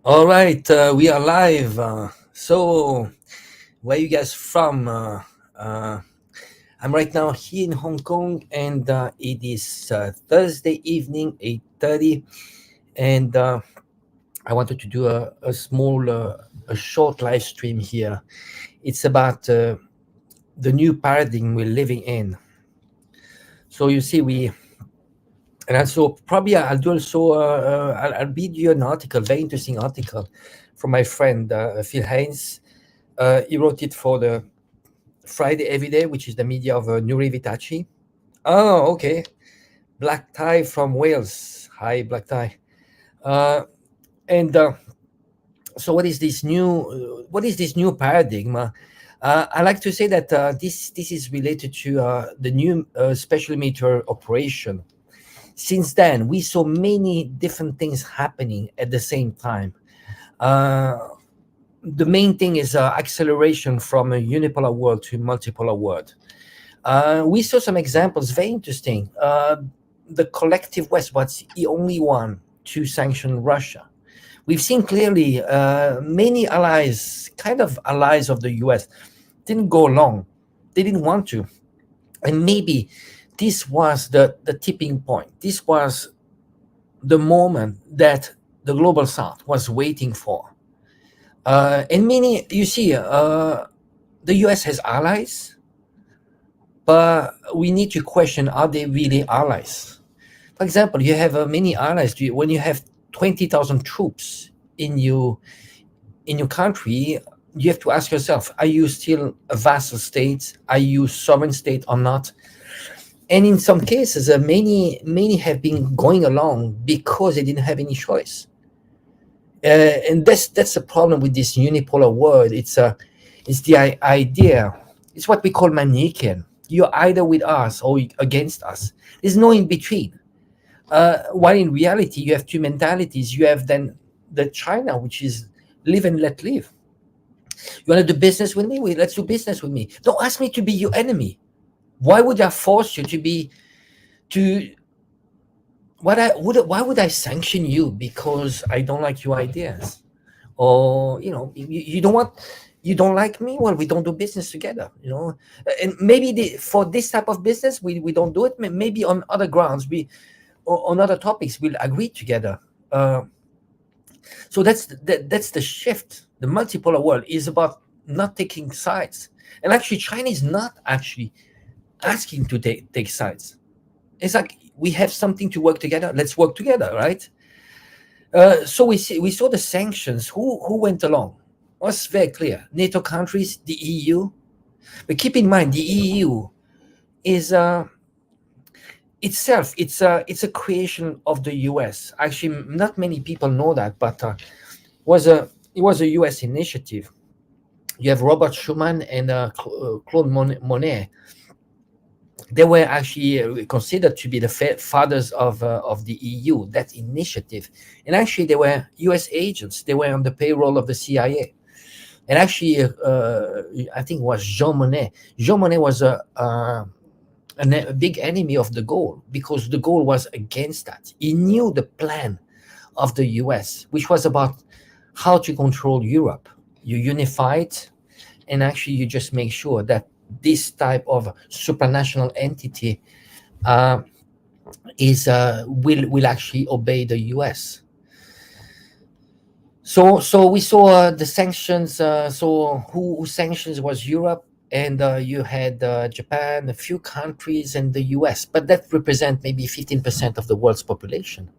All right, we are live. So, where you guys from? Uh, I'm right now here in Hong Kong, and it is Thursday evening, 8:30, and I wanted to do a small, a short live stream here. It's about the new paradigm we're living in. So you see, and also probably I'll do also I'll read you an article, very interesting article, from my friend Phil Haynes. He wrote it for the Friday Everyday, which is the media of Nuri Vitachi. Oh, okay. Black Tie from Wales. Hi, Black Tie. Uh, and so, what is this new paradigm? I like to say that this is related to the new special military operation. Since then, we saw many different things happening at the same time. Uh, the main thing is acceleration from a unipolar world to a multipolar world. We saw some examples, very interesting. The collective West was the only one to sanction Russia. We've seen clearly many allies, kind of allies of the US, didn't go along. They didn't want to. And maybe this was the tipping point. This was the moment that the global South was waiting for. And many, you see, the US has allies, but we need to question, are they really allies? For example, you have many allies. When you have 20,000 troops in your country, you have to ask yourself, are you still a vassal state? Are you sovereign state or not? And in some cases, many have been going along because they didn't have any choice. And that's the problem with this unipolar world. It's the idea. It's what we call Manichaean. You're either with us or against us. There's no in between. While in reality, you have two mentalities. You have then the China, which is live and let live. You want to do business with me? Let's do business with me. Don't ask me to be your enemy. Why would I force you to be to why would I sanction you because I don't like your ideas? Or you don't like me, well, we don't do business together. And maybe for this type of business we don't do it. Maybe on other grounds, or on other topics we'll agree together. So that's the shift. The multipolar world is about not taking sides, and actually China is not actually asking to take sides. It's like, we have something to work together, let's work together, right? So we saw the sanctions. Who went along? It was very clear. NATO countries, the EU. But keep in mind, the EU is itself, it's a creation of the US. Actually, not many people know that, but it was a US initiative. You have Robert Schuman and Claude Monet. They were actually considered to be the fathers of the EU, that initiative. And actually, they were US agents. They were on the payroll of the CIA. And actually, I think it was Jean Monnet. Jean Monnet was a big enemy of de Gaulle, because de Gaulle was against that. He knew the plan of the US, which was about how to control Europe. You unify it, and actually you just make sure that this type of supranational entity will actually obey the US. So we saw the sanctions. So who sanctions was Europe, and you had Japan, a few countries, and the US, but that represent maybe 15% of the world's population.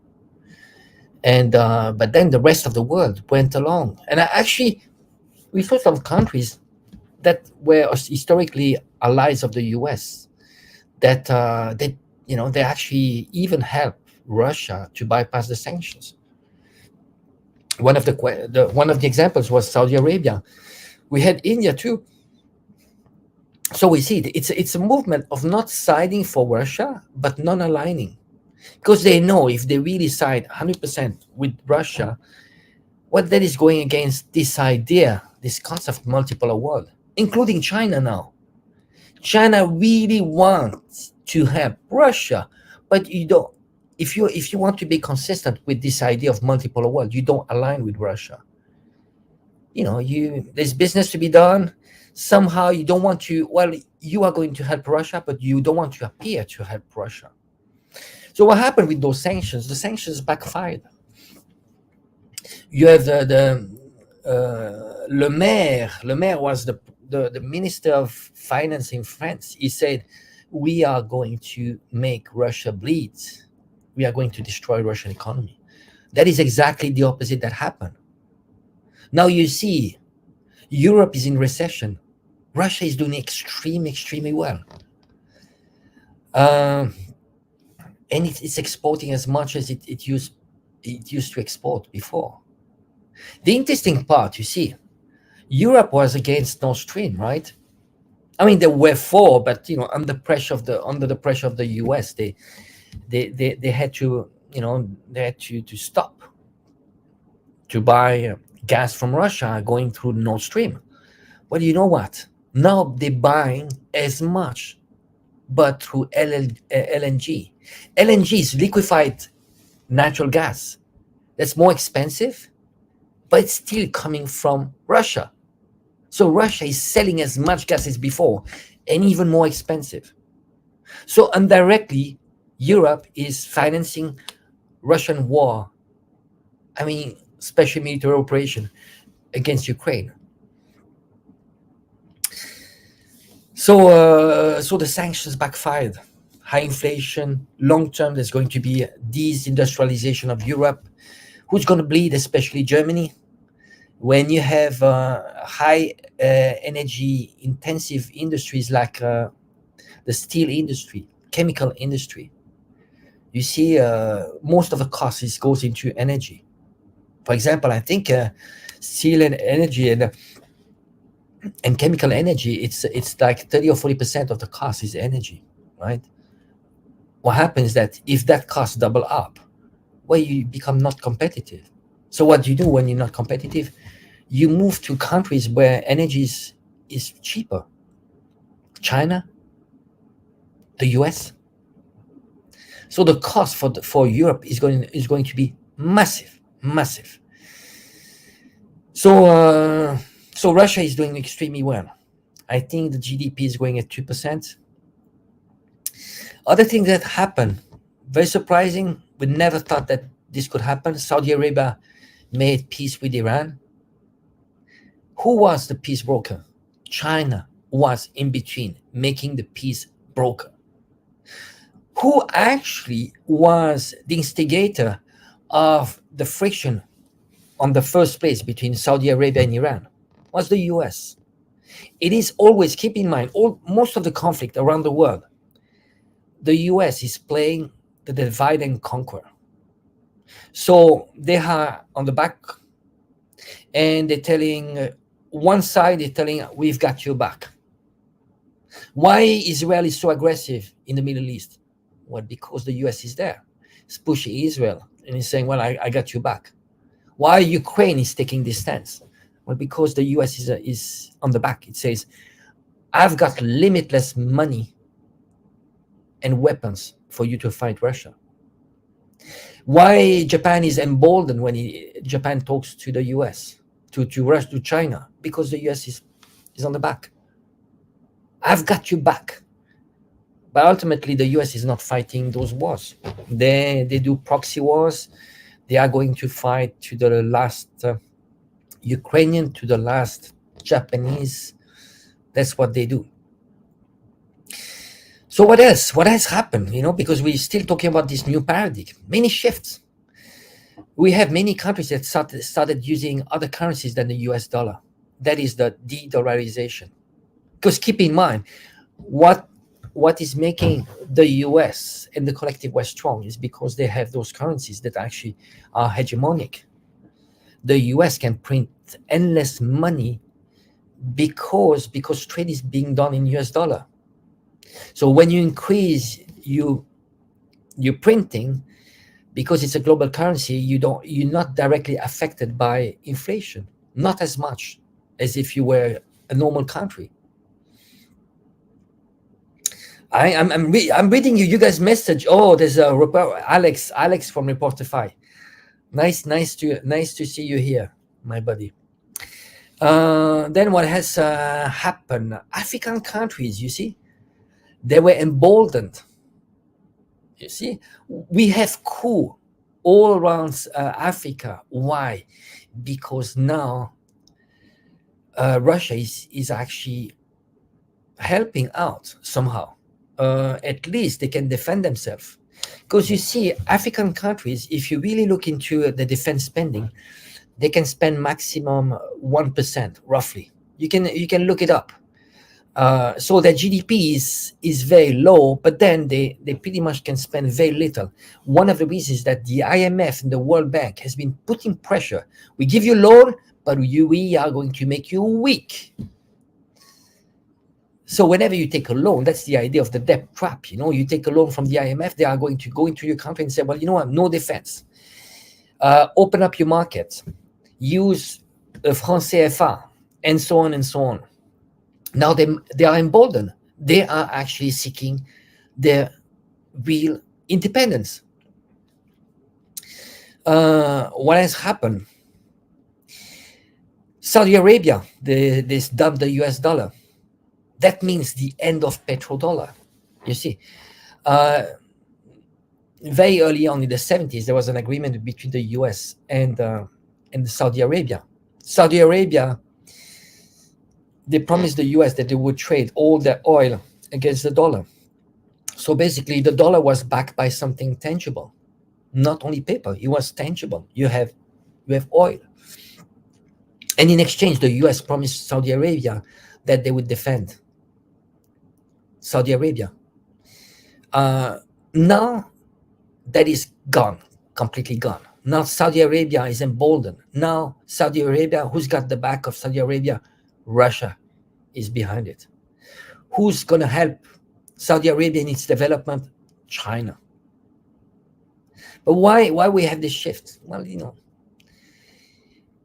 And but then the rest of the world went along, and actually we saw some countries that were historically allies of the US that they actually even helped Russia to bypass the sanctions. One of the examples was Saudi Arabia. We had India too. So we see it's a movement of not siding for Russia but non-aligning, because they know if they really side 100% with Russia, what that is going against this idea, this concept of multipolar world, including China now. China really wants to help Russia, but if you want to be consistent with this idea of multipolar world, you don't align with Russia. There's business to be done. Somehow you don't want to. Well, you are going to help Russia, but you don't want to appear to help Russia. So what happened with those sanctions? The sanctions backfired. You have Le Maire was the minister of finance in France. He said, we are going to make Russia bleed. We are going to destroy Russian economy. That is exactly the opposite that happened. Now you see, Europe is in recession. Russia is doing extremely well. And it's exporting as much as it used to export before. The interesting part, you see, Europe was against Nord Stream, right? I mean, they were for, but under the pressure of the US, they had to stop to buy gas from Russia going through Nord Stream. Well, you know what? Now they're buying as much, but through LNG. LNG is liquefied natural gas. That's more expensive, but it's still coming from Russia. So Russia is selling as much gas as before, and even more expensive. So indirectly, Europe is financing Russian war. I mean, special military operation against Ukraine. So the sanctions backfired. High inflation, long term, there's going to be deindustrialization of Europe. Who's going to bleed? Especially Germany. When you have high energy intensive industries like the steel industry, chemical industry, you see most of the cost goes into energy. For example, I think steel and energy and chemical energy, it's like 30 or 40% of the cost is energy, right? What happens is that if that cost double up, well, you become not competitive. So what do you do when you're not competitive? You move to countries where energy is cheaper. China, the US. So the cost for Europe is going to be massive. So Russia is doing extremely well. I think the GDP is going at 2%. Other things that happened, very surprising. We never thought that this could happen. Saudi Arabia made peace with Iran. Who was the peace broker? China was in between, making the peace broker. Who actually was the instigator of the friction on the first place between Saudi Arabia and Iran? Was the US. It is always, keep in mind, most of the conflict around the world, the US is playing the divide and conquer. So they are on the back, and they're telling one side, they're telling, we've got your back. Why Israel is so aggressive in the Middle East? Well, because the US is there. It's pushing Israel and it's saying, well, I got your back. Why Ukraine is taking this stance? Well, because the US is on the back. It says, I've got limitless money and weapons for you to fight Russia. Why Japan is emboldened when Japan talks to the US, to Russia, to China? Because the US is on the back. I've got you back. But ultimately, the US is not fighting those wars. They do proxy wars. They are going to fight to the last Ukrainian, to the last Japanese. That's what they do. So what else? What has happened? Because we're still talking about this new paradigm. Many shifts. We have many countries that started using other currencies than the US dollar. That is the de-dollarization. Because keep in mind, what is making the US and the collective West strong is because they have those currencies that actually are hegemonic. The US can print endless money because trade is being done in US dollar. So when you increase your printing, because it's a global currency, you're not directly affected by inflation, not as much as if you were a normal country. I'm reading you guys message. Oh, there's a Alex from Reportify. Nice to see you here, my buddy. Then what has happened? African countries, you see, they were emboldened. You see, we have coup all around Africa. Why? Because now Russia is actually helping out somehow. At least they can defend themselves. Because you see, African countries, if you really look into the defense spending, they can spend maximum 1% roughly. You can look it up. So their GDP is very low, but then they pretty much can spend very little. One of the reasons that the IMF and the World Bank has been putting pressure. We give you loan, but we are going to make you weak. So whenever you take a loan, that's the idea of the debt trap. You know, you take a loan from the IMF, they are going to go into your country and say, well, you know what, no defense. Open up your market, use franc CFA, and so on and so on. Now they are emboldened. They are actually seeking their real independence. What has happened? Saudi Arabia, they dumped the US dollar. That means the end of petrodollar. You see, very early on in the 70s, there was an agreement between the US and Saudi Arabia. Saudi Arabia, they promised the US that they would trade all their oil against the dollar. So basically, the dollar was backed by something tangible, not only paper. It was tangible. You have oil, and in exchange, the US promised Saudi Arabia that they would defend Saudi Arabia. Now that is gone, completely gone. Now Saudi Arabia is emboldened. Now Saudi Arabia, who's got the back of Saudi Arabia? Russia is behind it. Who's going to help Saudi Arabia in its development? China. But why we have this shift? Well, you know,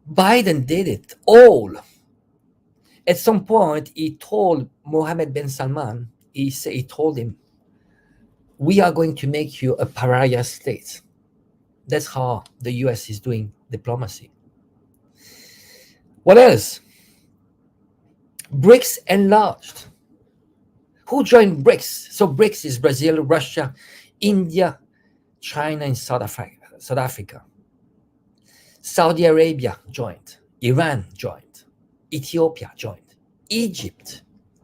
Biden did it all. At some point, he told Mohammed bin Salman, he told him, we are going to make you a pariah state. That's how the US is doing diplomacy. What else? BRICS enlarged. Who joined BRICS? So BRICS is Brazil, Russia, India, China, and South Africa. Saudi Arabia joined. Iran joined. Ethiopia joined. Egypt,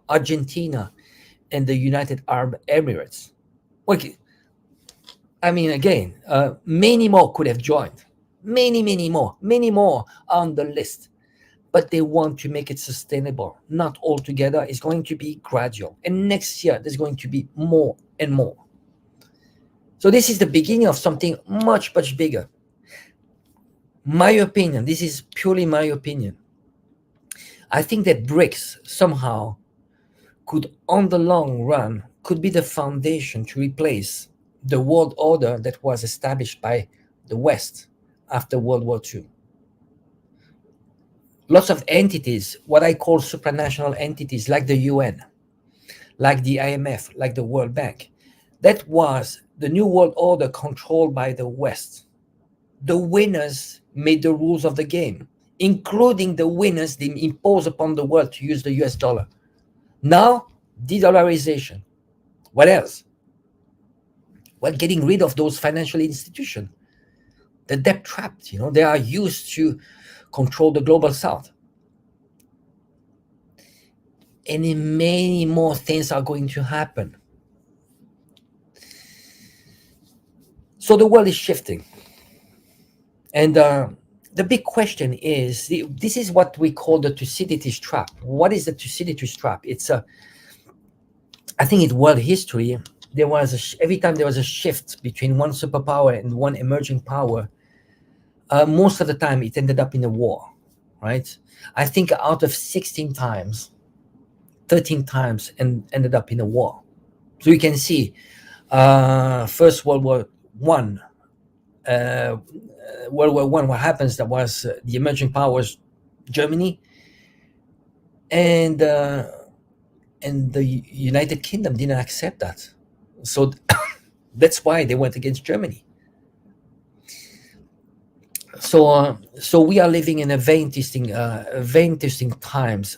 Argentina, and the United Arab Emirates. Okay. I mean, again, many more could have joined. Many more on the list. But they want to make it sustainable, not all together. It's going to be gradual. And next year, there's going to be more and more. So this is the beginning of something much, much bigger. My opinion, this is purely my opinion. I think that BRICS somehow could, on the long run, could be the foundation to replace the world order that was established by the West after World War II. Lots of entities, what I call supranational entities, like the UN, like the IMF, like the World Bank, that was the new world order controlled by the West. The winners made the rules of the game, including the winners they impose upon the world to use the US dollar. Now, de-dollarization. What else? Well, getting rid of those financial institutions. The debt trapped, you know, they are used to control the global south. And many more things are going to happen. So the world is shifting. And the big question is, this is what we call the Thucydides trap. What is the Thucydides trap? It's I think in world history, there was every time there was a shift between one superpower and one emerging power, most of the time it ended up in a war, right? I think out of 16 times, 13 times ended up in a war. So you can see First World War One, World War One. What happens? That was the emerging powers, Germany, and and the United Kingdom didn't accept that. So that's why they went against Germany. So we are living in a very interesting times.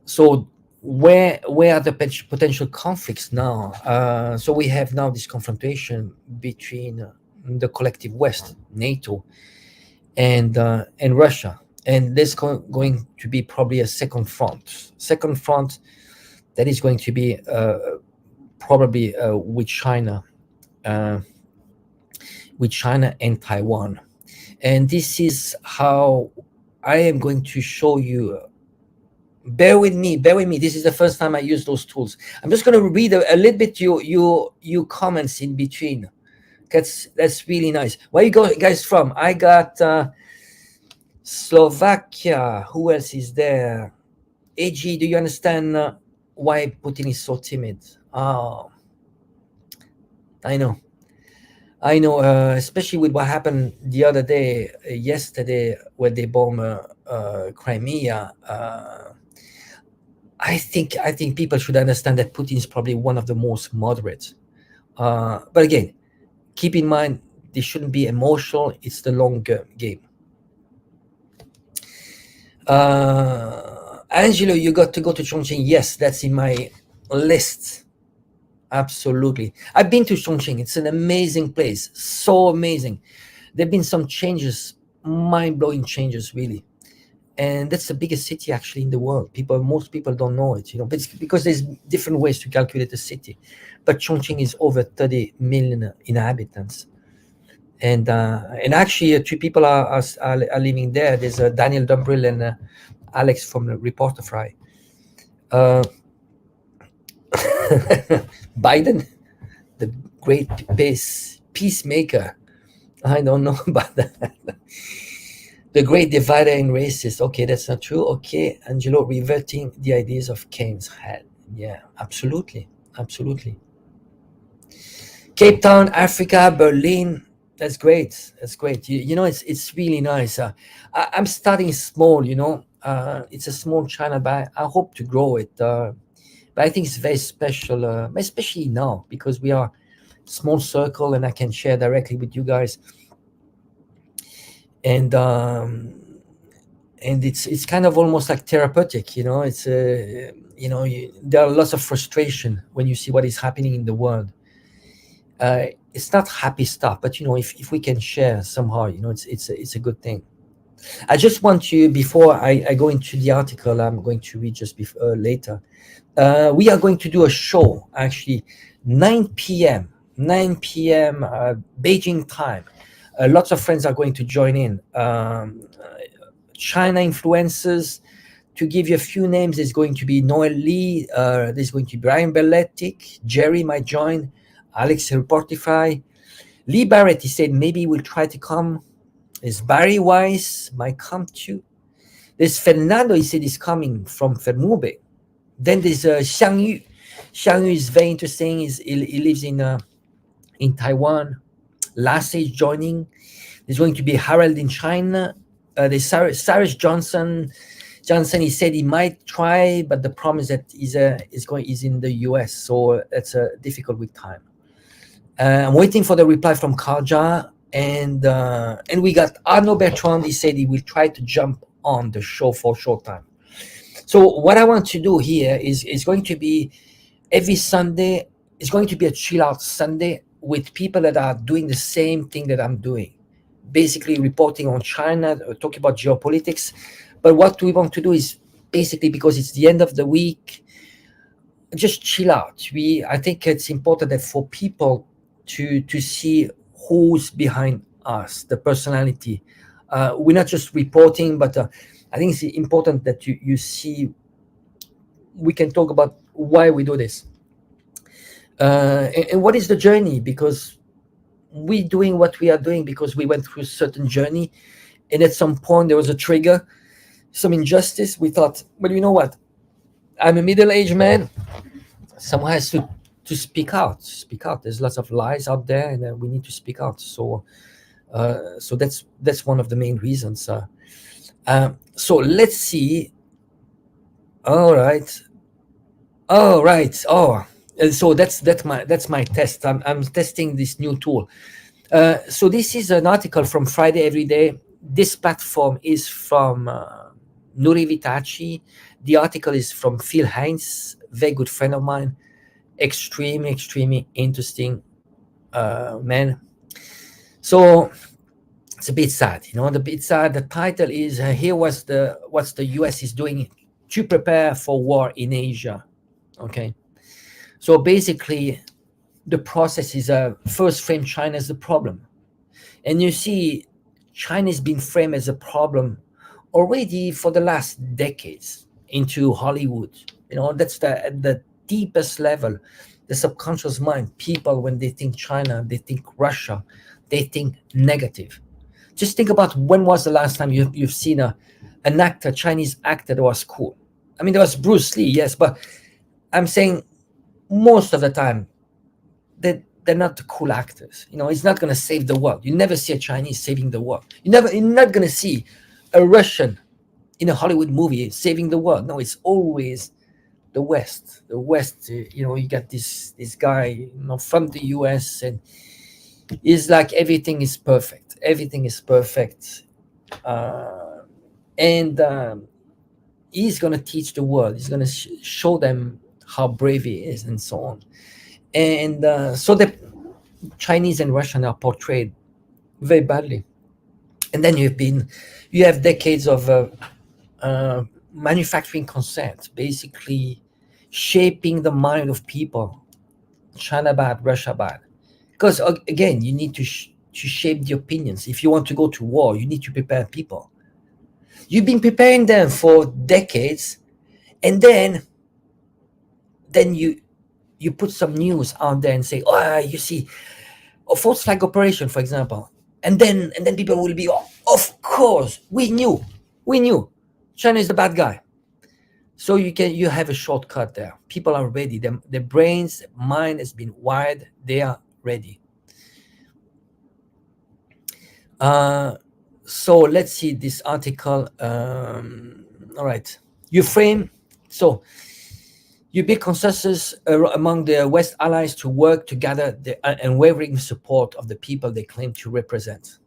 So where are the potential conflicts now? So we have now this confrontation between the collective West, NATO, and Russia, and there's going to be probably a second front that is going to be probably uh, with China and Taiwan. And this is how I am going to show you. Bear with me. Bear with me. This is the first time I use those tools. I'm just going to read a little bit you comments in between. That's really nice. Where you guys from? I got Slovakia. Who else is there? AG, do you understand why Putin is so timid? Oh, I know. I know, especially with what happened the other day, yesterday, when they bombed Crimea. I think people should understand that Putin is probably one of the most moderate. But again, keep in mind this shouldn't be emotional. It's the long game. Angelo, you got to go to Chongqing. Yes, that's in my list. Absolutely. I've been to Chongqing. It's an amazing place. So amazing. There've been some changes, mind-blowing changes, really. And that's the biggest city actually in the world. Most people don't know it, but it's because there's different ways to calculate a city. But Chongqing is over 30 million inhabitants. And actually, two people are living there. There's Daniel Dumbrill and Alex from the Reporter Fry. Biden, the great peacemaker. I don't know about that. The great divider and racist. Okay, that's not true. Okay, Angelo, reverting the ideas of Keynes had. Yeah, absolutely. Absolutely. Cape Town, Africa, Berlin. That's great. That's great. It's really nice. I'm starting small, it's a small China, but I hope to grow it. But I think it's very special, especially now, because we are small circle and I can share directly with you guys. And it's kind of almost like therapeutic, it's there are lots of frustration when you see what is happening in the world. It's not happy stuff, but if we can share somehow, it's a good thing. I just want to, before I go into the article I'm going to read just before later, we are going to do a show actually 9 p.m. Beijing time. Lots of friends are going to join in. China influencers. To give you a few names, there's going to be Noel Lee, there's going to be Brian Belletic, Jerry might join, Alex Reportify, Lee Barrett, he said maybe we'll try to come. There's Barry Weiss, might come too. There's Fernando, he said he's coming from Fermube. Then there's Xiang Yu. Xiang Yu is very interesting. He lives in Taiwan. Lasse is joining. There's going to be Harold in China. There's Cyrus Johnson. He said he might try, but the problem is that he's in the US, so that's difficult with time. I'm waiting for the reply from Karja, and we got Arnaud Bertrand. He said he will try to jump on the show for a short time. So what I want to do here is going to be every Sunday. It's going to be a chill out Sunday with people that are doing the same thing that I'm doing, basically reporting on China, talking about geopolitics. But what we want to do is basically, because it's the end of the week, just chill out. I think it's important that for people to see who's behind us, the personality. We're not just reporting, but I think it's important that you see. We can talk about why we do this, and what is the journey, because we're doing what we are doing because we went through a certain journey, and at some point there was a trigger, some injustice. We thought, well, you know what? I'm a middle-aged man. Someone has to speak out. There's lots of lies out there, and we need to speak out. So that's one of the main reasons. So let's see. All right. Oh, right. Oh, so that's my test. I'm testing this new tool. So this is an article from Friday Every Day. This platform is from Nuri Vitachi. The article is from Phil Hines, very good friend of mine. Extremely interesting man. So it's a bit sad, The bit sad. The title is here was the what the U.S. is doing to prepare for war in Asia. Okay, so basically the process is first frame China as the problem, and you see China is being framed as a problem already for the last decades into Hollywood. That's the deepest level, the subconscious mind. People, when they think China, they think Russia, they think negative. Just think about when was the last time you've seen an actor, Chinese actor that was cool. I mean, there was Bruce Lee, yes, but I'm saying most of the time they're not the cool actors. It's not going to save the world. You never see a Chinese saving the world. You're not going to see a Russian in a Hollywood movie saving the world. No, it's always the West. The West, you got this guy, from the US, and it's like everything is perfect. Everything is perfect. And he's going to teach the world. He's going to show them how brave he is and so on. And so the Chinese and Russian are portrayed very badly. And then you have decades of manufacturing consent, basically shaping the mind of people. China bad, Russia bad. Because again, you need to shape the opinions. If you want to go to war, you need to prepare people. You've been preparing them for decades, and then you put some news out there and say, oh, you see, a false flag operation, for example, and then people will be, oh, of course, we knew, China is the bad guy. So you have a shortcut there. People are ready. Their brains, mind has been wired. They are ready. So let's see this article. All right, you frame. So you build consensus among the West allies to work to gather the unwavering support of the people they claim to represent.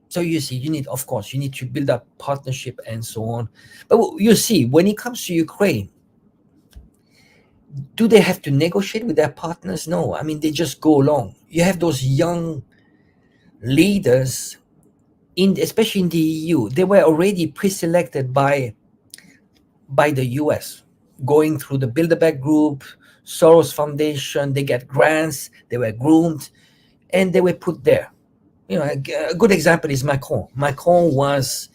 So you see, you need to build up partnership and so on. But you see, when it comes to Ukraine, do they have to negotiate with their partners? No. I mean, they just go along. You have those young leaders, especially in the EU. They were already pre-selected by the US, going through the Bilderberg Group, Soros Foundation. They get grants. They were groomed, and they were put there. A good example is Macron. Macron was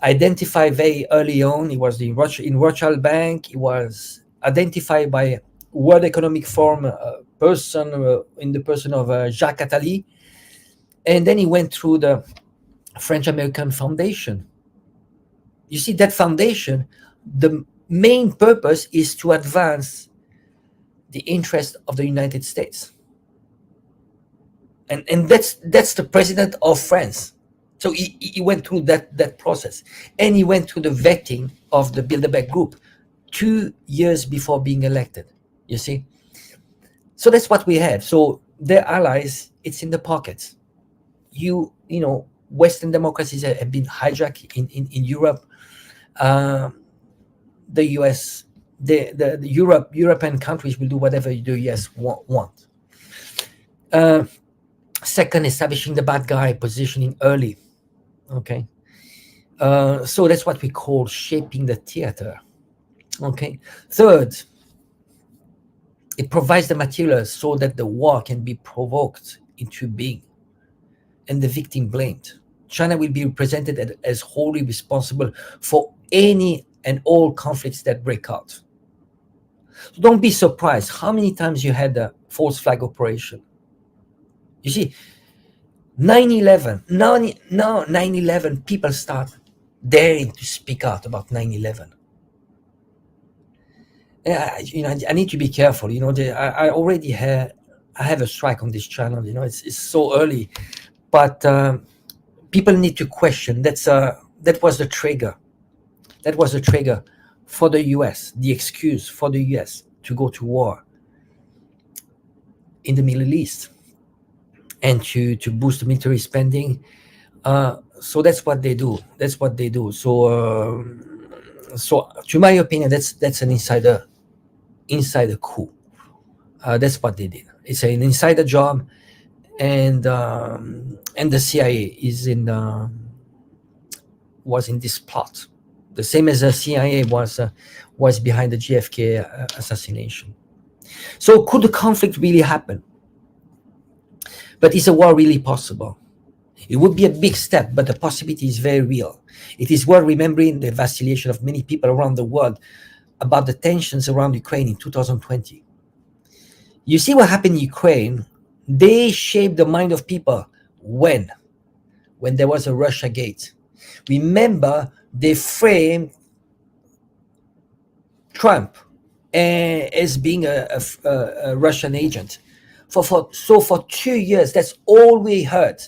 identified very early on. He was in Rothschild Bank. He was identified by World Economic Forum person in the person of Jacques Attali, and then he went through the French-American Foundation. You see, that foundation, the main purpose is to advance the interest of the United States. And that's the president of France. So he went through that process, and he went through the vetting of the Bilderberg Group 2 years before being elected. You see, so that's what we have. So their allies, it's in the pockets. Western democracies have been hijacked in Europe. The US, the European countries will do whatever the US want. Second, establishing the bad guy positioning early. Okay. So that's what we call shaping the theater. Okay. Third, it provides the materials so that the war can be provoked into being and the victim blamed. China will be represented as wholly responsible for any and all conflicts that break out. So don't be surprised how many times you had a false flag operation. You see, 9/11, now 9/11, people start daring to speak out about 9/11. I need to be careful. I already have a strike on this channel. It's so early, but people need to question. That was the trigger. That was the trigger for the US, the excuse for the US to go to war in the Middle East and to boost the military spending. So that's what they do. That's what they do. So to my opinion, that's an insider coup. That's what they did. It's an insider job, and the CIA was in this plot, the same as the CIA was behind the JFK assassination. So could the conflict really happen? But is a war really possible? It would be a big step, but the possibility is very real. It is worth remembering the vacillation of many people around the world about the tensions around Ukraine in 2020. You see what happened in Ukraine? They shaped the mind of people when there was a Russia gate. Remember, they framed Trump as being a Russian agent. For 2 years, that's all we heard.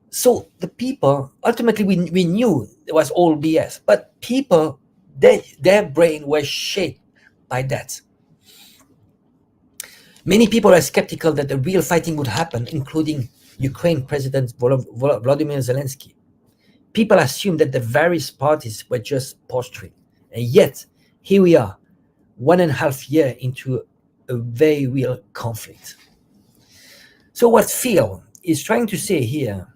So the people, ultimately, we knew it was all BS, but people, their brain was shaped by that. Many people are skeptical that the real fighting would happen, including Ukraine President Volodymyr Zelensky. People assume that the various parties were just posturing. And yet, here we are, 1.5 years into a very real conflict. So what Phil is trying to say here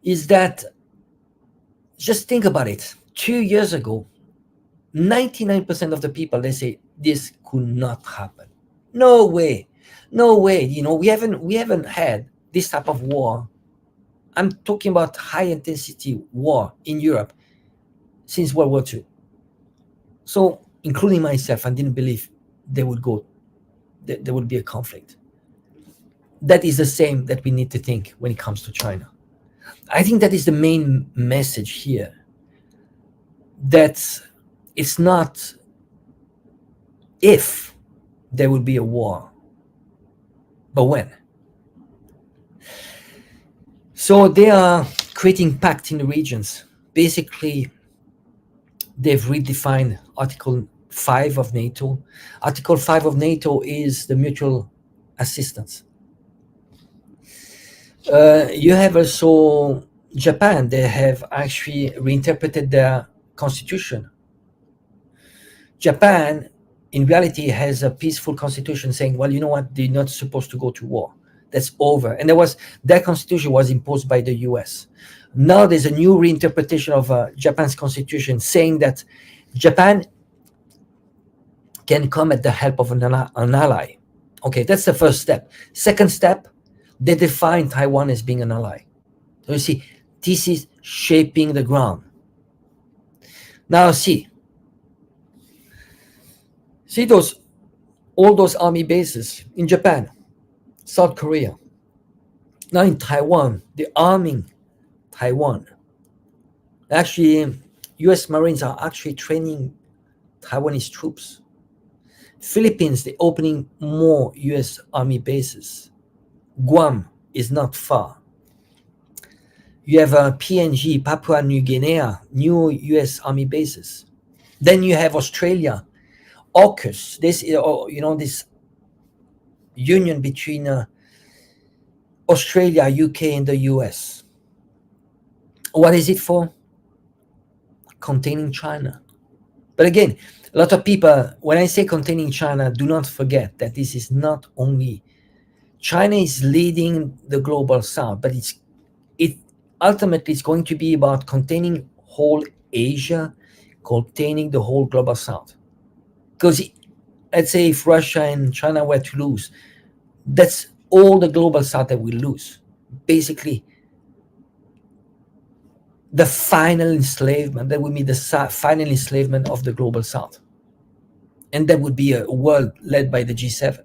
is that, just think about it. 2 years ago, 99% of the people, they say this could not happen. No way. We haven't had this type of war. I'm talking about high intensity war in Europe since World War II. So, including myself, I didn't believe there would be a conflict. That is the same that we need to think when it comes to China. I think that is the main message here. That it's not if there will be a war, but when. So they are creating pacts in the regions. Basically, they've redefined Article 5 of NATO. Article 5 of NATO is the mutual assistance. You have also Japan. They have actually reinterpreted their constitution. Japan, in reality, has a peaceful constitution saying, well, you know what, they're not supposed to go to war. That's over. And that constitution was imposed by the US. Now there's a new reinterpretation of Japan's constitution saying that Japan can come at the help of an ally. Okay, that's the first step. Second step, they define Taiwan as being an ally. So you see, this is shaping the ground. Now see all those army bases in Japan, South Korea. Now in Taiwan, they're arming Taiwan. Actually, US Marines are actually training Taiwanese troops. Philippines, they're opening more US Army bases. Guam is not far. You have PNG, Papua New Guinea, new US Army bases. Then you have Australia, AUKUS, this union between Australia, UK, and the US. What is it for? Containing China. But again, a lot of people, when I say containing China, do not forget that this is not only China is leading the global south, but it ultimately is going to be about containing whole Asia, containing the whole global south. Because let's say if Russia and China were to lose, that's all the global south that will lose. Basically, the final enslavement, that would be the final enslavement of the global south. And that would be a world led by the G7.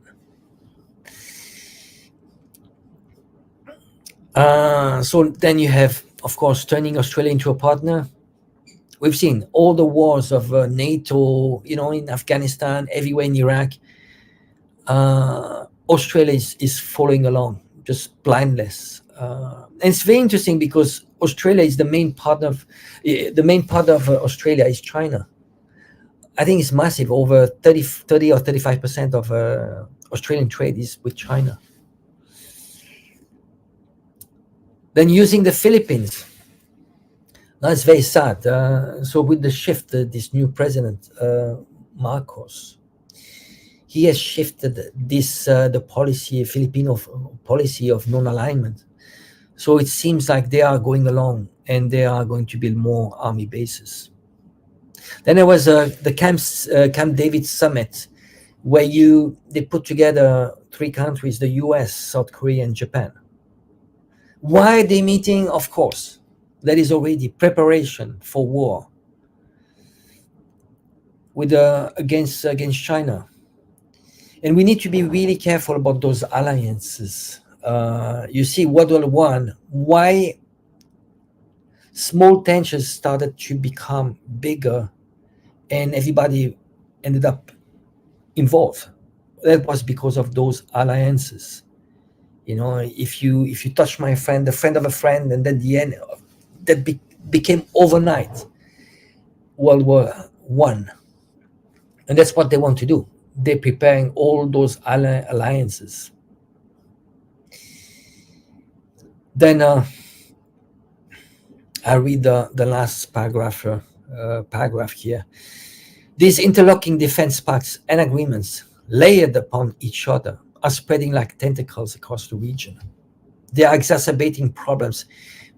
So then you have, of course, turning Australia into a partner. We've seen all the wars of NATO, in Afghanistan, everywhere in Iraq. Australia is following along, just blindless. And it's very interesting because Australia is the main part of Australia is China. I think it's massive. Over 30 or 35% of Australian trade is with China. Then using the Philippines. That's very sad. So with the shift, this new president, Marcos, he has shifted this the policy, Filipino policy of non-alignment. So it seems like they are going along and they are going to build more army bases. Then there was the Camp David summit, where they put together three countries: the U.S., South Korea, and Japan. Why are they meeting? Of course, there is already preparation for war with against China, and we need to be really careful about those alliances. You see, World War I, why small tensions started to become bigger, and everybody ended up involved. That was because of those alliances. You know, if you touch my friend, the friend of a friend, and then the end, that became overnight World War One, and that's what they want to do. They're preparing all those alliances. Then I read the last paragraph here. These interlocking defense pacts and agreements, layered upon each other, are spreading like tentacles across the region. They are exacerbating problems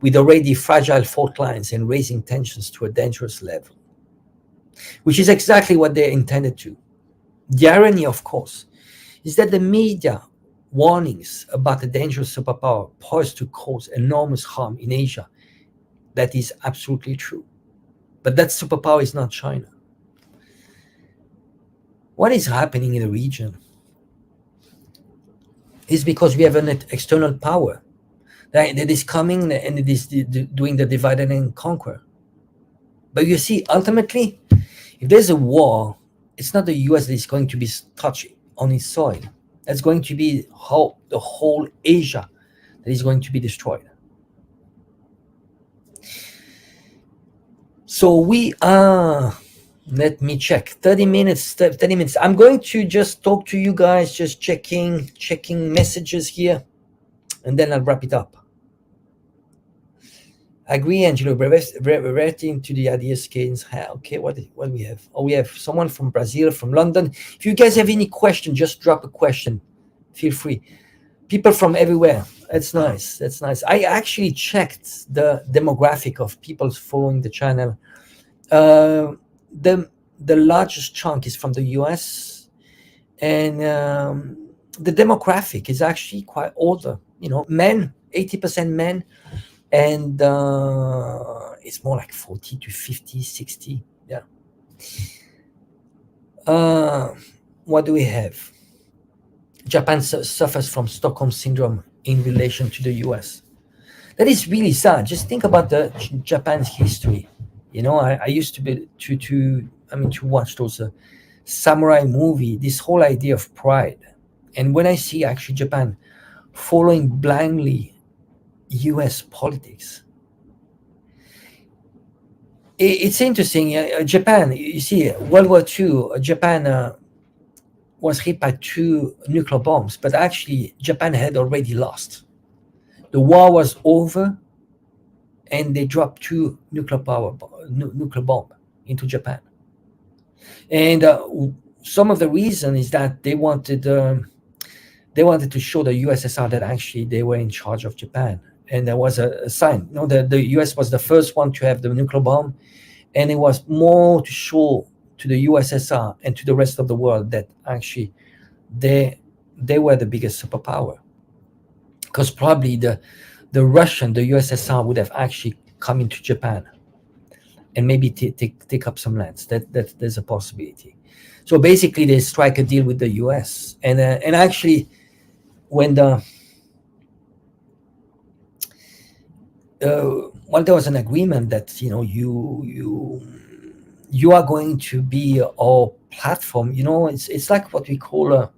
with already fragile fault lines and raising tensions to a dangerous level, which is exactly what they're intended to. The irony, of course, is that the media warnings about a dangerous superpower poised to cause enormous harm in Asia, that is absolutely true. But that superpower is not China. What is happening in the region is because we have an external power that is coming and it is doing the divide and conquer. But you see, ultimately, if there's a war, it's not the US that is going to be touched on its soil. That's going to be the whole Asia that is going to be destroyed. So we are, let me check, 30 minutes. I'm going to just talk to you guys, just checking messages here, and then I'll wrap it up. I agree, Angelo, reverting to the ideas gains. Okay, what do we have? Oh, we have someone from Brazil, from London. If you guys have any question, just drop a question. Feel free. People from everywhere. That's nice. I actually checked the demographic of people following the channel. The largest chunk is from the US, and the demographic is actually quite older. You know, men, 80% men, and it's more like 40 to 50, 60. Yeah. What do we have? Japan suffers from Stockholm syndrome in relation to the US. That is really sad. Just think about the Japan's history. You know, I used to be to watch those samurai movie. This whole idea of pride, and when I see actually Japan following blindly US politics, it's interesting. Japan, you see, World War II, Japan was hit by 2 nuclear bombs, but actually Japan had already lost. The war was over, and they dropped 2 nuclear bomb into Japan. And some of the reason is that they wanted to show the USSR that actually they were in charge of Japan, and there was a sign. You know, the US was the first one to have the nuclear bomb, and it was more to show to the USSR and to the rest of the world that actually they were the biggest superpower. Because probably the USSR would have actually come into Japan and maybe take up some lands. That there's a possibility. So basically, they strike a deal with the US, and actually, when there was an agreement that you are going to be our platform. You know, it's like what we call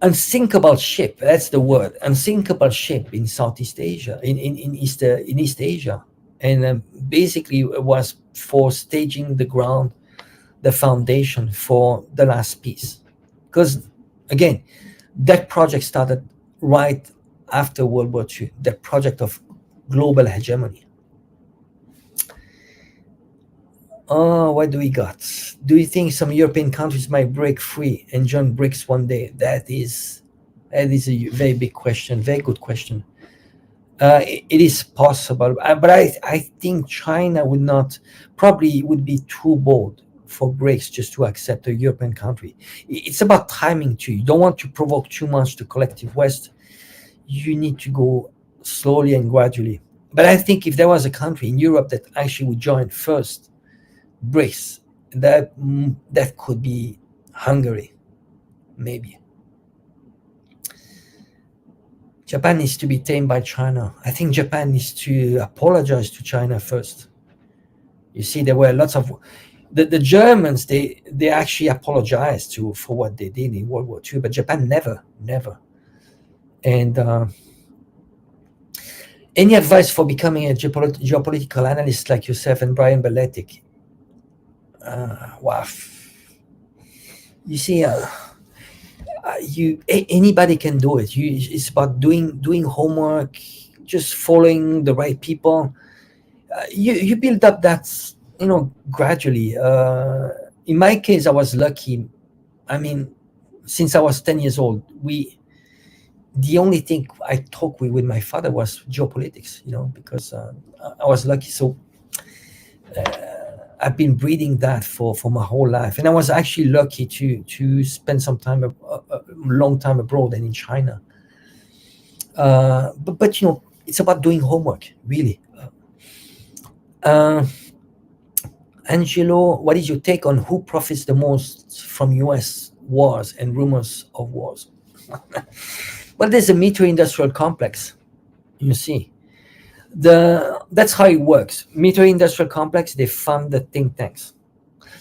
unsinkable ship. That's the word, unsinkable ship in Southeast Asia, in East Asia, and basically it was for staging the ground, the foundation for the last piece. Because again, that project started right after World War II. That project of global hegemony. Oh, what do we got? Do you think some European countries might break free and join BRICS one day? That is a very big question, very good question. It is possible, but I think China would not, probably would be too bold for BRICS just to accept a European country. It's about timing too. You don't want to provoke too much the collective West. You need to go slowly and gradually. But I think if there was a country in Europe that actually would join first BRICS, that could be Hungary, maybe. Japan needs to be tamed by China. I think Japan needs to apologize to China first. You see, there were lots of the Germans. They actually apologized for what they did in World War II, but Japan never. And any advice for becoming a geopolitical analyst like yourself and Brian Beletic? Wow. You see, anybody can do it. It's about doing homework, just following the right people. You build up that, gradually. In my case, I was lucky. I mean, since I was 10 years old, the only thing I talked with my father was geopolitics, because I was lucky. So I've been breathing that for my whole life, and I was actually lucky to spend some time, a long time abroad and in China. But it's about doing homework, really. Angelo, what is your take on who profits the most from U.S. wars and rumors of wars? Well, there's a military-industrial complex. You see, that's how it works. Military-industrial complex. They fund the think tanks.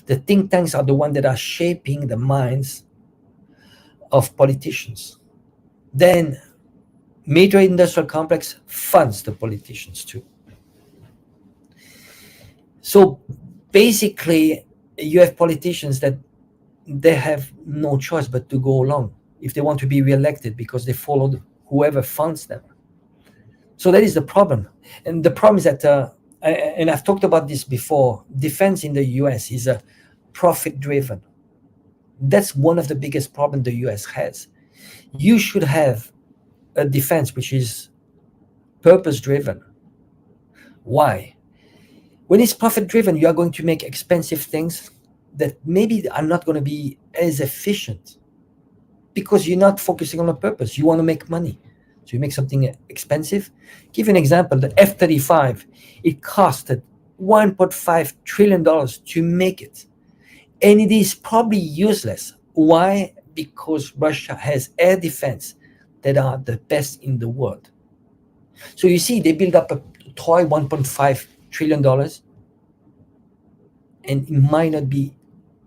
The think tanks are the ones that are shaping the minds of politicians. Then, military-industrial complex funds the politicians too. So basically, you have politicians that they have no choice but to go along if they want to be reelected, because they followed whoever funds them. So that is the problem. And the problem is that, and I've talked about this before, defense in the US is a profit-driven. That's one of the biggest problems the US has. You should have a defense which is purpose-driven. Why? When it's profit-driven, you are going to make expensive things that maybe are not going to be as efficient, because you're not focusing on a purpose. You want to make money. So you make something expensive. Give you an example. The F-35, it costed $1.5 trillion to make it. And it is probably useless. Why? Because Russia has air defense that are the best in the world. So you see, they build up a toy $1.5 trillion, and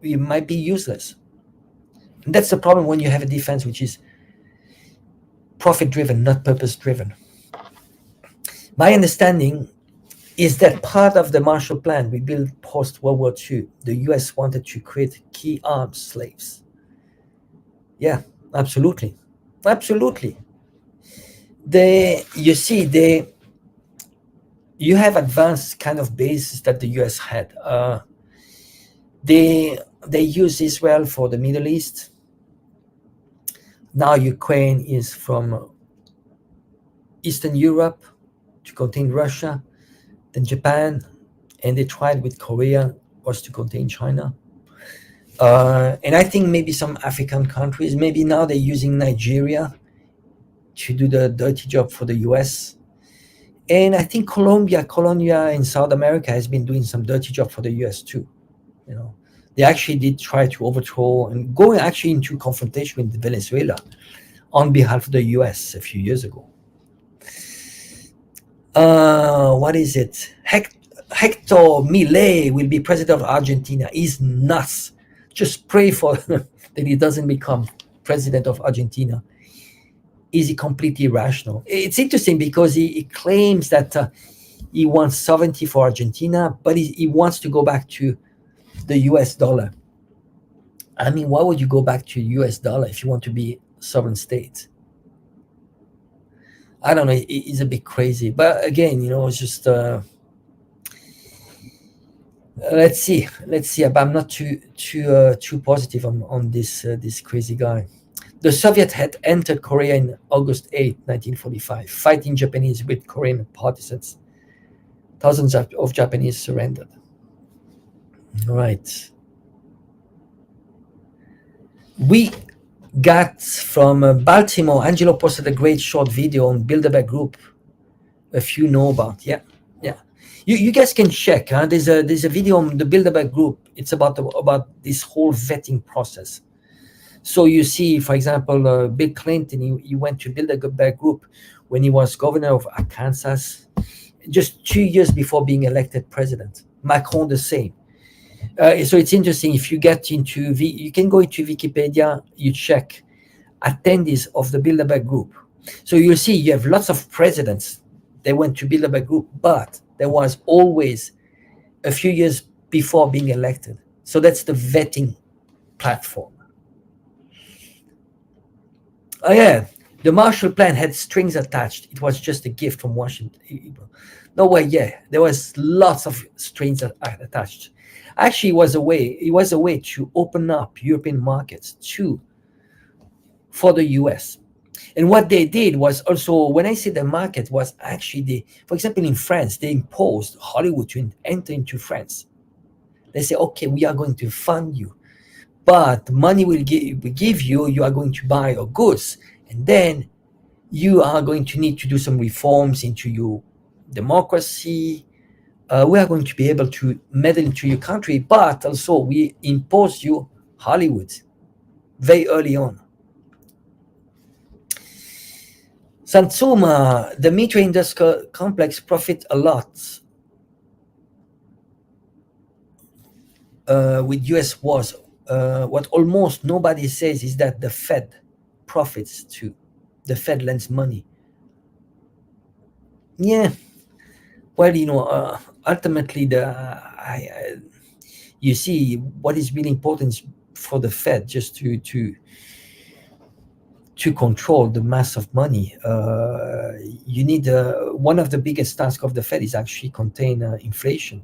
it might be useless. And that's the problem when you have a defense which is profit-driven, not purpose-driven. My understanding is that part of the Marshall Plan we built post-World War II, the US wanted to create key arms slaves. Yeah, absolutely. Absolutely. You have advanced kind of bases that the US had. They use Israel for the Middle East. Now Ukraine is from Eastern Europe to contain Russia, then Japan, and they tried with Korea was to contain China. And I think maybe some African countries, maybe now they're using Nigeria to do the dirty job for the US. And I think Colombia in South America has been doing some dirty job for the US too. They actually did try to overthrow and go actually into confrontation with Venezuela on behalf of the US a few years ago. What is it? Hector Milei will be president of Argentina. He's nuts. Just pray for that he doesn't become president of Argentina, is he completely irrational? It's interesting because he claims that he wants sovereignty for Argentina, but he wants to go back to the US dollar. I mean, why would you go back to US dollar if you want to be sovereign state? I don't know. It's a bit crazy, but again, it's just let's see. But I'm not too positive on this crazy guy. The Soviet had entered Korea in August 8, 1945, fighting Japanese with Korean partisans. Thousands of Japanese surrendered. All right. We got from Baltimore. Angelo posted a great short video on Bilderberg Group. If you know about, yeah. You guys can check. There's a video on the Bilderberg Group. It's about this whole vetting process. So you see, for example, Bill Clinton. He went to Bilderberg Group when he was governor of Arkansas, just 2 years before being elected president. Macron the same. So it's interesting. If you get into you can go into Wikipedia, you check attendees of the Bilderberg Group. So you'll see you have lots of presidents. They went to Bilderberg Group, but there was always a few years before being elected. So that's the vetting platform. Oh yeah, the Marshall Plan had strings attached. It was just a gift from Washington. No way. Yeah, there was lots of strings attached. Actually, it was a way to open up European markets for the US. And what they did was also, when I say the market, was actually for example, in France, they imposed Hollywood to enter into France. They say, okay, we are going to fund you, but money we give you, you are going to buy your goods, and then you are going to need to do some reforms into your democracy. We are going to be able to meddle into your country, but also we impose you Hollywood very early on. Satsuma, the military industrial complex profit a lot with US wars. What almost nobody says is that the Fed profits too. The Fed lends money. Yeah. Well, ultimately, you see what is really important for the Fed just to control the mass of money. You need one of the biggest tasks of the Fed is actually contain inflation,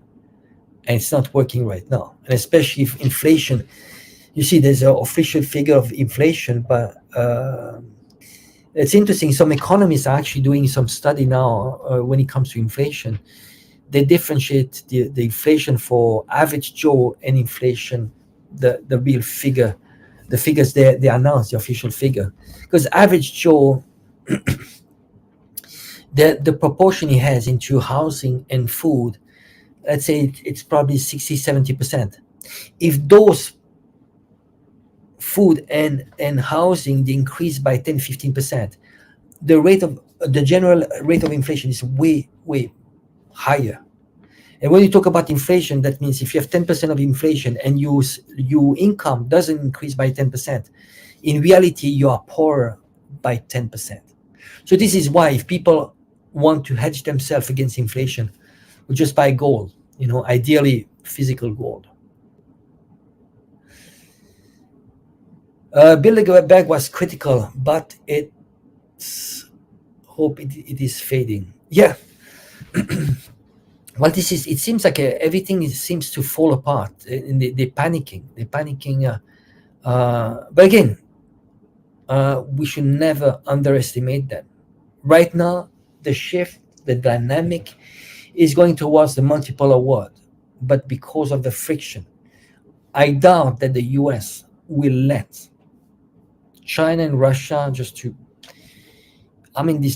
and it's not working right now. And especially if inflation, you see, there's an official figure of inflation, but it's interesting. Some economists are actually doing some study now when it comes to inflation. They differentiate the inflation for average Joe and inflation, the real figure, the figures they announce, the official figure. Because average Joe, the proportion he has into housing and food, let's say it's probably 60-70%. If those food and housing they increase by 10-15%, the general rate of inflation is way higher. And when you talk about inflation, that means if you have 10% of inflation and your income doesn't increase by 10%, in reality you are poorer by 10%. So this is why if people want to hedge themselves against inflation, we just buy gold, ideally physical gold. Bilderberg was critical, but it is fading. Yeah. Well, it seems like everything seems to fall apart, and they're panicking. But again, we should never underestimate them. Right now, the shift, the dynamic, is going towards the multipolar world. But because of the friction, I doubt that the US will let China and Russia this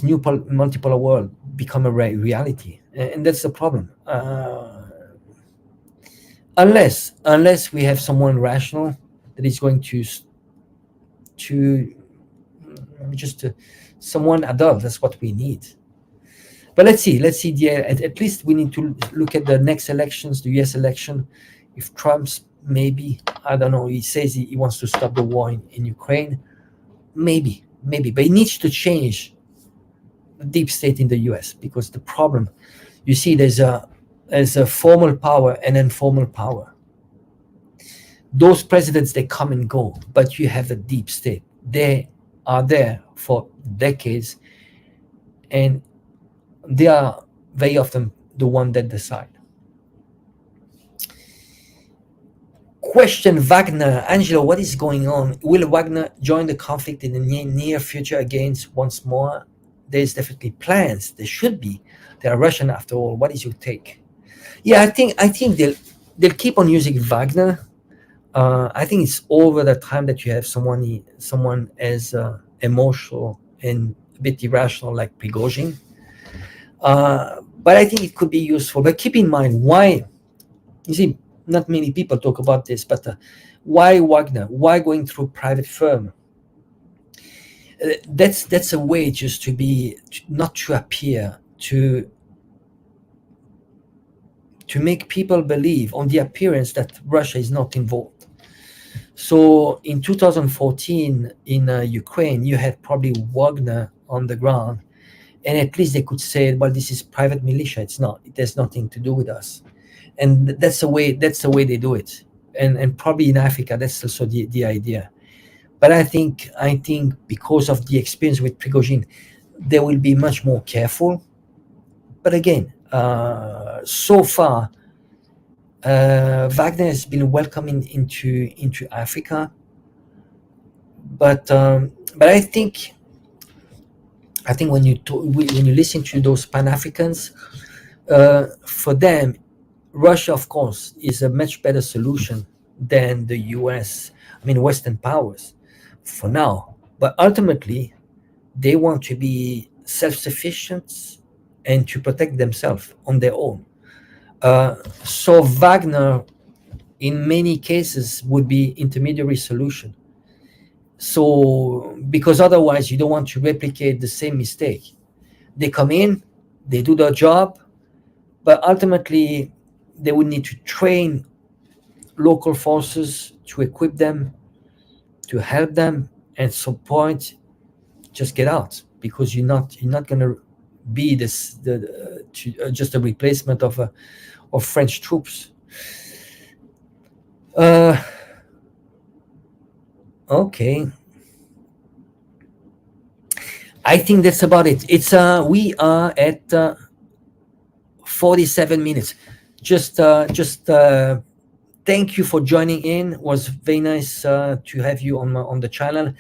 new multipolar world become a reality. And that's the problem. Unless we have someone rational that is going to someone adult. That's what we need. But let's see. At least we need to look at the next elections, the US election. If Trump's maybe, I don't know, he says he wants to stop the war in Ukraine. maybe, but it needs to change the deep state in the U.S. because the problem, you see, there's a formal power and informal power. Those presidents, they come and go, but you have a deep state. They are there for decades, and they are very often the one that decide. Question Wagner, Angelo, what is going on? Will Wagner join the conflict in the near future against once more? There's definitely plans. There should be. They are Russian after all. What is your take? Yeah, I think they'll keep on using Wagner. I think it's over the time that you have someone as emotional and a bit irrational like Prigozhin. But I think it could be useful. But keep in mind why. You see, not many people talk about this, but why Wagner? Why going through private firm? That's a way just to be, not to appear, to make people believe on the appearance that Russia is not involved. So in 2014 in Ukraine, you had probably Wagner on the ground, and at least they could say, well, this is private militia. It's not. It has nothing to do with us. And that's the way they do it. And probably in Africa, that's also the idea. But I think because of the experience with Prigozhin, they will be much more careful. But again, so far, Wagner has been welcoming into Africa. But I think when you listen to those Pan-Africans, for them, Russia, of course, is a much better solution than the US, I mean, Western powers for now. But ultimately, they want to be self-sufficient and to protect themselves on their own. So Wagner, in many cases, would be intermediary solution. So, because otherwise you don't want to replicate the same mistake. They come in, they do their job, but ultimately they would need to train local forces to equip them, to help them, and at some point just get out, because you're not going to be just a replacement of French troops. Okay, I think that's about it. It's we are at 47 minutes. Just thank you for joining in. It was very nice to have you on the channel.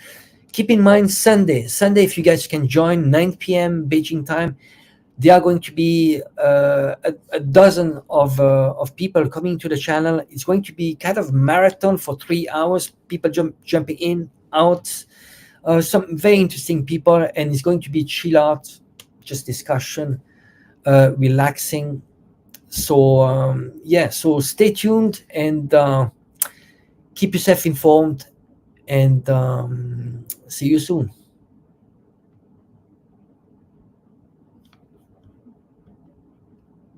Keep in mind, Sunday, if you guys can join 9 p.m. Beijing time, there are going to be a dozen of people coming to the channel. It's going to be kind of marathon for 3 hours. People jumping in, out. Some very interesting people, and it's going to be chill out, just discussion, relaxing. So so stay tuned and keep yourself informed, and see you soon.